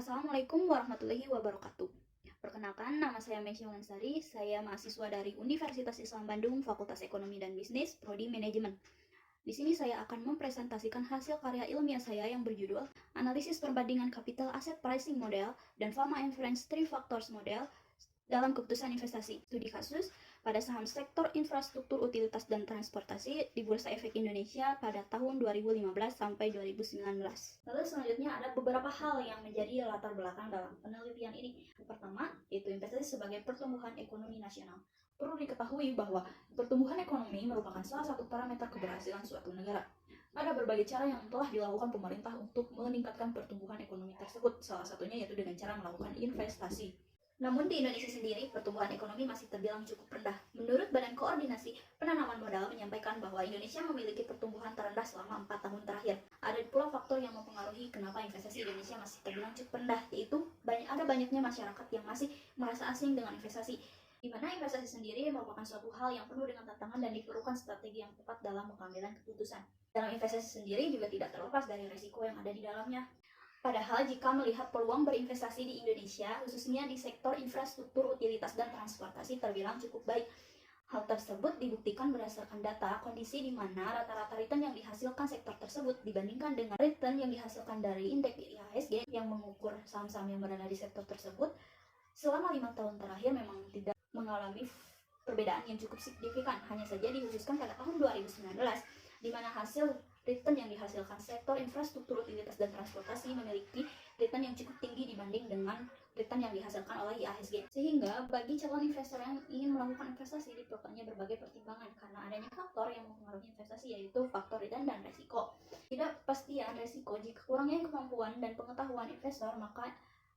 Assalamualaikum warahmatullahi wabarakatuh. Perkenalkan, nama saya Mesya Lansari. Saya mahasiswa dari Universitas Islam Bandung, Fakultas Ekonomi dan Bisnis, Prodi Manajemen. Di sini saya akan mempresentasikan hasil karya ilmiah saya yang berjudul Analisis Perbandingan Capital Asset Pricing Model dan Fama Inference Three Factors Model dalam keputusan investasi. Studi kasus pada saham sektor infrastruktur, utilitas, dan transportasi di Bursa Efek Indonesia pada tahun 2015 sampai 2019. Lalu selanjutnya ada beberapa hal yang menjadi latar belakang dalam penelitian ini. Pertama, yaitu investasi sebagai pertumbuhan ekonomi nasional. Perlu diketahui bahwa pertumbuhan ekonomi merupakan salah satu parameter keberhasilan suatu negara. Ada berbagai cara yang telah dilakukan pemerintah untuk meningkatkan pertumbuhan ekonomi tersebut. Salah satunya yaitu dengan cara melakukan investasi. Namun di Indonesia sendiri, pertumbuhan ekonomi masih terbilang cukup rendah. Menurut Badan Koordinasi Penanaman Modal menyampaikan bahwa Indonesia memiliki pertumbuhan terendah selama 4 tahun terakhir. Ada pula faktor yang mempengaruhi kenapa investasi Indonesia masih terbilang cukup rendah, yaitu ada banyaknya masyarakat yang masih merasa asing dengan investasi. Di mana investasi sendiri merupakan suatu hal yang penuh dengan tantangan dan diperlukan strategi yang tepat dalam pengambilan keputusan. Dalam investasi sendiri juga tidak terlepas dari risiko yang ada di dalamnya. Padahal jika melihat peluang berinvestasi di Indonesia, khususnya di sektor infrastruktur, utilitas, dan transportasi terbilang cukup baik. Hal tersebut dibuktikan berdasarkan data kondisi di mana rata-rata return yang dihasilkan sektor tersebut dibandingkan dengan return yang dihasilkan dari indeks IHSG yang mengukur saham-saham yang berada di sektor tersebut selama 5 tahun terakhir memang tidak mengalami perbedaan yang cukup signifikan, hanya saja dikhususkan pada tahun 2019, di mana hasil return yang dihasilkan sektor infrastruktur, utilitas, dan transportasi memiliki return yang cukup tinggi dibanding dengan return yang dihasilkan oleh IHSG. Sehingga bagi calon investor yang ingin melakukan investasi diperlukannya berbagai pertimbangan karena adanya faktor yang mempengaruhi investasi, yaitu faktor return dan resiko. Tidak pastian resiko jika kurangnya kemampuan dan pengetahuan investor, maka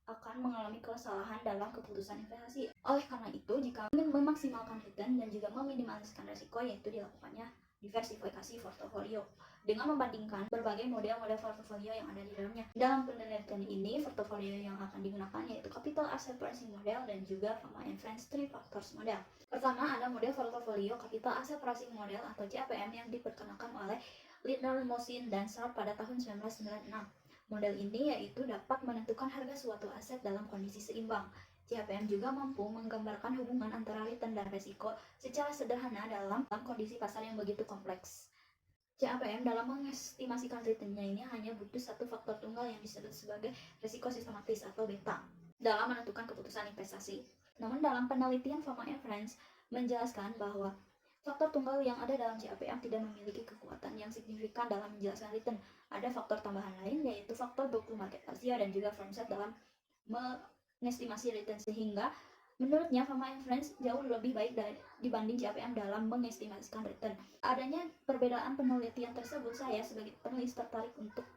akan mengalami kesalahan dalam keputusan investasi. Oleh karena itu, jika ingin memaksimalkan return dan juga meminimaliskan resiko, yaitu dilakukannya diversifikasi portofolio dengan membandingkan berbagai model-model portofolio yang ada di dalamnya. Dalam penelitian ini, portofolio yang akan digunakan yaitu Capital Asset Pricing Model dan juga Fama Inference Three Factors Model. Pertama, ada model portofolio Capital Asset Pricing Model atau CAPM yang diperkenalkan oleh Lindner, Mosin, dan Sharp pada tahun 1996. Model ini yaitu dapat menentukan harga suatu aset dalam kondisi seimbang. CAPM juga mampu menggambarkan hubungan antara return dan resiko secara sederhana dalam kondisi pasar yang begitu kompleks. CAPM dalam mengestimasikan returnnya ini hanya butuh satu faktor tunggal yang disebut sebagai resiko sistematis atau beta dalam menentukan keputusan investasi. Namun dalam penelitian Fama Inference menjelaskan bahwa faktor tunggal yang ada dalam CAPM tidak memiliki kekuatan yang signifikan dalam menjelaskan return. Ada faktor tambahan lain yaitu faktor book to market ratio dan juga firm set dalam mengestimasi return, sehingga menurutnya Fama Inference jauh lebih baik dibanding CAPM dalam mengestimasikan return. Adanya perbedaan penelitian tersebut, saya sebagai penulis tertarik untuk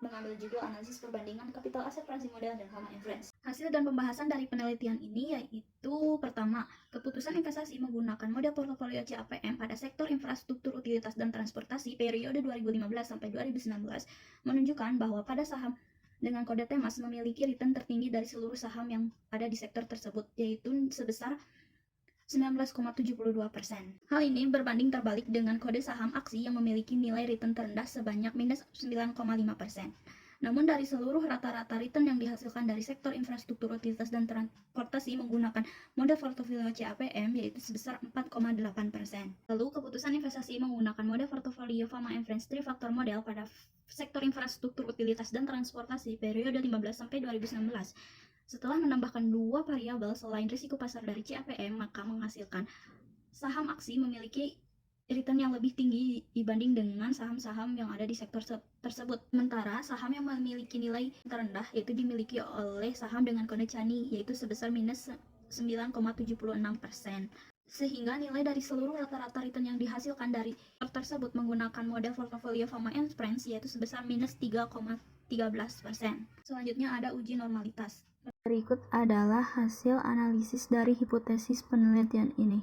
mengambil judul analisis perbandingan capital asset pricing model dan Fama Inference. Hasil dan pembahasan dari penelitian ini yaitu pertama, keputusan investasi menggunakan model portofolio CAPM pada sektor infrastruktur, utilitas, dan transportasi periode 2015 sampai 2019 menunjukkan bahwa pada saham dengan kode Temas memiliki return tertinggi dari seluruh saham yang ada di sektor tersebut, yaitu sebesar 19,72%. Hal ini berbanding terbalik dengan kode saham aksi yang memiliki nilai return terendah sebanyak minus 9,5%. Namun dari seluruh rata-rata return yang dihasilkan dari sektor infrastruktur, utilitas, dan transportasi menggunakan model portofolio CAPM yaitu sebesar 4,8%. Lalu keputusan investasi menggunakan model portofolio Fama Inference Three Factor Model pada sektor infrastruktur, utilitas, dan transportasi periode 15 sampai 2019 setelah menambahkan dua variabel selain risiko pasar dari CAPM, maka menghasilkan saham aksi memiliki return yang lebih tinggi dibanding dengan saham-saham yang ada di sektor tersebut. Sementara saham yang memiliki nilai terendah yaitu dimiliki oleh saham dengan kode CANI yaitu sebesar minus 9,76%. Sehingga nilai dari seluruh rata-rata return yang dihasilkan dari sektor tersebut menggunakan model portofolio Fama Inference yaitu sebesar minus 3,13%. Selanjutnya ada uji normalitas. Berikut adalah hasil analisis dari hipotesis penelitian ini.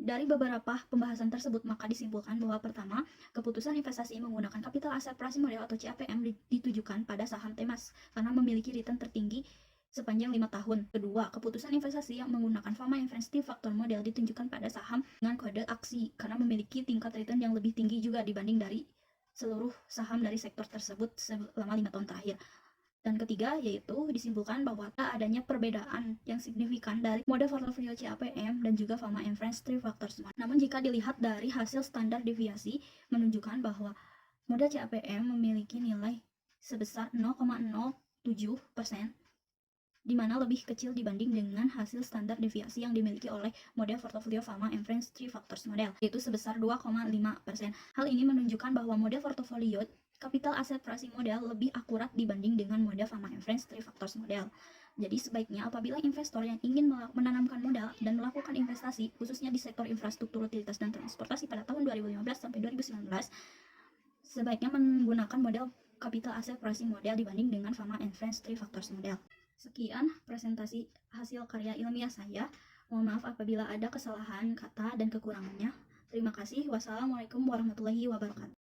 Dari beberapa pembahasan tersebut, maka disimpulkan bahwa pertama, keputusan investasi menggunakan Capital Asset Pricing Model atau CAPM ditujukan pada saham Temas karena memiliki return tertinggi sepanjang 5 tahun. Kedua, keputusan investasi yang menggunakan Fama Inference Three Factor Model ditunjukkan pada saham dengan kode aksi karena memiliki tingkat return yang lebih tinggi juga dibanding dari seluruh saham dari sektor tersebut selama 5 tahun terakhir. Dan ketiga, yaitu disimpulkan bahwa tak adanya perbedaan yang signifikan dari model portofolio CAPM dan juga Fama and Friends Three Factors Model. Namun jika dilihat dari hasil standar deviasi menunjukkan bahwa model CAPM memiliki nilai sebesar 0,07%, di mana lebih kecil dibanding dengan hasil standar deviasi yang dimiliki oleh model portofolio Fama and Friends Three Factors Model, yaitu sebesar 2,5%. Hal ini menunjukkan bahwa model portofolio capital asset pricing model lebih akurat dibanding dengan model Fama and Friends Three Factors Model. Jadi sebaiknya apabila investor yang ingin menanamkan modal dan melakukan investasi khususnya di sektor infrastruktur, utilitas, dan transportasi pada tahun 2015 sampai 2019, sebaiknya menggunakan model capital asset pricing model dibanding dengan Fama and Friends Three Factors Model. Sekian presentasi hasil karya ilmiah saya. Mohon maaf apabila ada kesalahan kata dan kekurangannya. Terima kasih. Wassalamualaikum warahmatullahi wabarakatuh.